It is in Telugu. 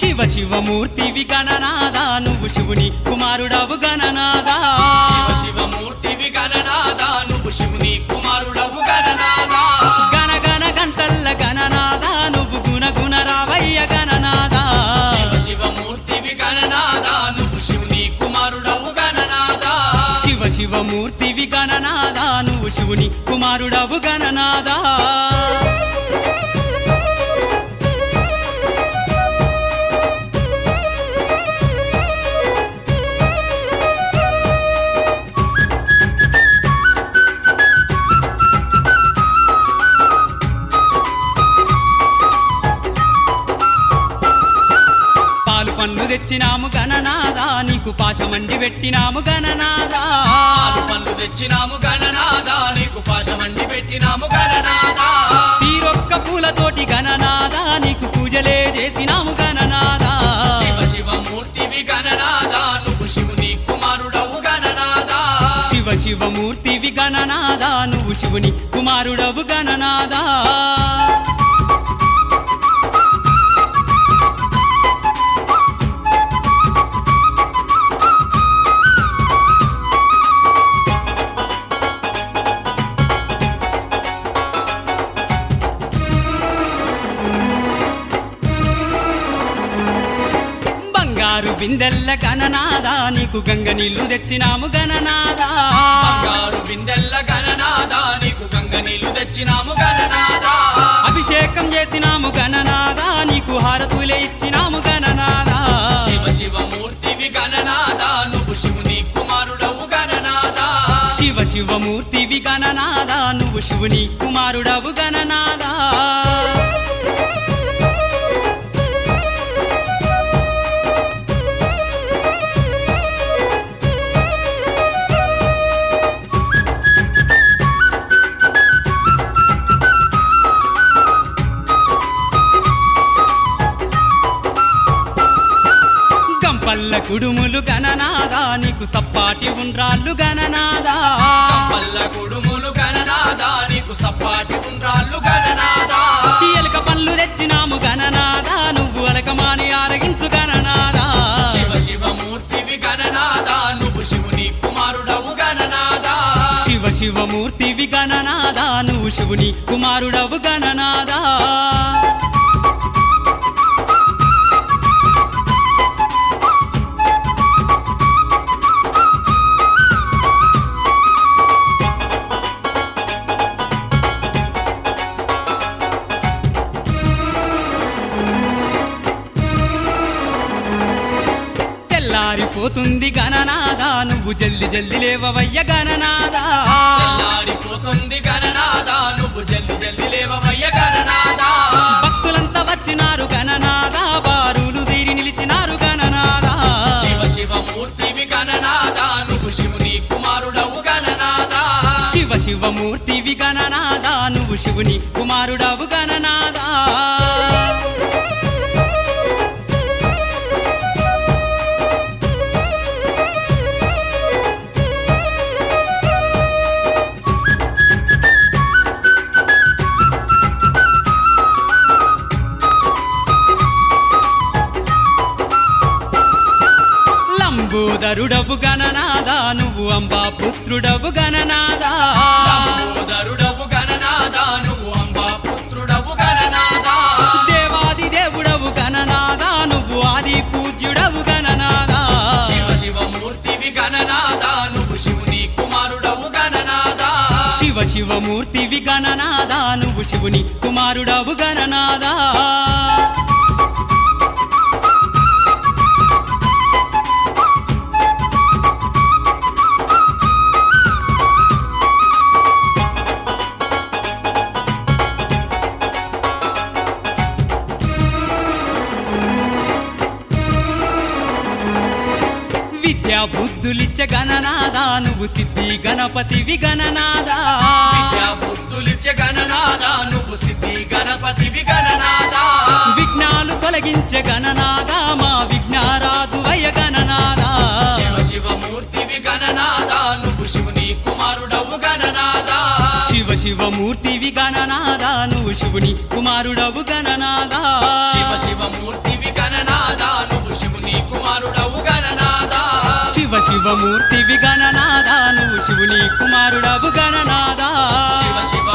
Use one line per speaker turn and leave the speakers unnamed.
శివ శివమూర్తివి గణనాదా నువ్వు శివుని కుమారుడవు గణనాదా
శివ శివమూర్తివి గణనాదా నువ్వు శివుని కుమారుడవు గణనాదా
గణ గణ గంటల్ల గణనాదా నువ్వు గుణ గుణ రావయ్య గణనాదా
శివ శివమూర్తివి గణనాదా నువ్వు శివుని కుమారుడవు గణనాదా
శివ శివమూర్తివి గణనాదా నువ్వు శివుని కుమారుడవు గణనాదా పన్ను తెచ్చినాము గణనాదా నీకు పాశమండి పెట్టినాము గణనాదా
పాలు పన్ను తెచ్చినాము గణనాదా నీకు పాశమండి పెట్టినాము గణనాదా
తీరొక్క పూలతోటి గణనాదా నీకు పూజలే చేసినాము గణనాదా
శివ శివమూర్తివి గణనాదా నువ్వు శివుని కుమారుడవు గణనాదా
శివ శివమూర్తివి గణనాదా నువ్వు శివుని కుమారుడవు గణనాదా బంగారు బిందెల్ల గణనాదా నీకు గంగ నీళ్లు తెచ్చినాము గణనాదా
బంగారు బిందెల్ల గణనాదా నీకు గంగ నీళ్లు తెచ్చినాము గణనాదా
అభిషేకం చేసినాము గణనాదా నీకు హారతులే ఇచ్చినాము గణనాదా
శివ శివమూర్తివి గణనాదా నువ్వు శివుని కుమారుడవు గణనాదా
శివ శివమూర్తివి గణనాదా నువ్వు శివుని కుమారుడవు గణనాదా పల్ల కుడుములు గణనాదా నీకు సప్పాటి ఉండ్రాళ్ళు గణనాదా
పల్ల కుడుములు గణనాదా నీకు సప్పాటి ఉండ్రాళ్ళు గణనాదా
ఎలుక పళ్ళు తెచ్చినాము గణనాదా నువ్వు అలకమాని ఆరగించు గణనాదా
శివ శివమూర్తివి గణనాదా నువ్వు శివుని కుమారుడవు గణనాదా
శివ శివమూర్తివి గణనాదా నువ్వు శివుని కుమారుడవు గణనాదా తెల్లారిపోతుంది గణనాదా నువ్వు జల్ది జల్ది లేవవయ్య గణనాదా
తెల్లారిపోతుంది గణనాదా నువ్వు జల్ది జల్ది లేవవయ్య గణనాదా
భక్తులంతా వచ్చినారు గణనాదా బారులు తీరి నిలిచినారు గణనాదా
శివ శివమూర్తివి గణనాదా నువ్వు శివుని కుమారుడవు గణనాదా
శివ శివమూర్తివి గణనాదా నువ్వు శివుని కుమారుడవు గణనాదా లంబోదరుడవు గణనాదా నువ్వు అంబా పుత్రుడవు గణనాదా
లంబోదరుడవు గణనాదా నువ్వు అంబా పుత్రుడవు గణనాదా
దేవాది దేవుడవు గణనాదా నువ్వు ఆది పూజ్యుడవు గణనాదా
శివ శివమూర్తివి గణనాదా నువ్వు శివుని కుమారుడవు గణనాదా
శివ శివమూర్తివి గణనాదా నువ్వు శివుని కుమారుడవు గణనాదా విద్యా బుద్ధులిచ్చ గణనాదా నువ్వు సిద్ధి గణపతివి గణనాదా
విద్యా బుద్ధులిచ్చే గణనాదా నువ్వు సిద్ధి గణపతివి గణనాదా
విఘ్నాలు తొలగించే గణనాదా మా విఘ్నారాజు వయ గణనాదా
శివ శివమూర్తివి గణనాదా నువ్వు శివుని కుమారుడవు గణనాదా
శివ శివమూర్తివి గణనాదా నువ్వు శివుని కుమారుడవు గణనాదా
శివ శివమూర్తివి గణనాదా గణనాదా నువ్వు శివుని కుమారుడవు గణనాదా
శివ శివమూర్తివి గణనాదా నువ్వు శివుని కుమారుడవు గణనాదా
శివ శివ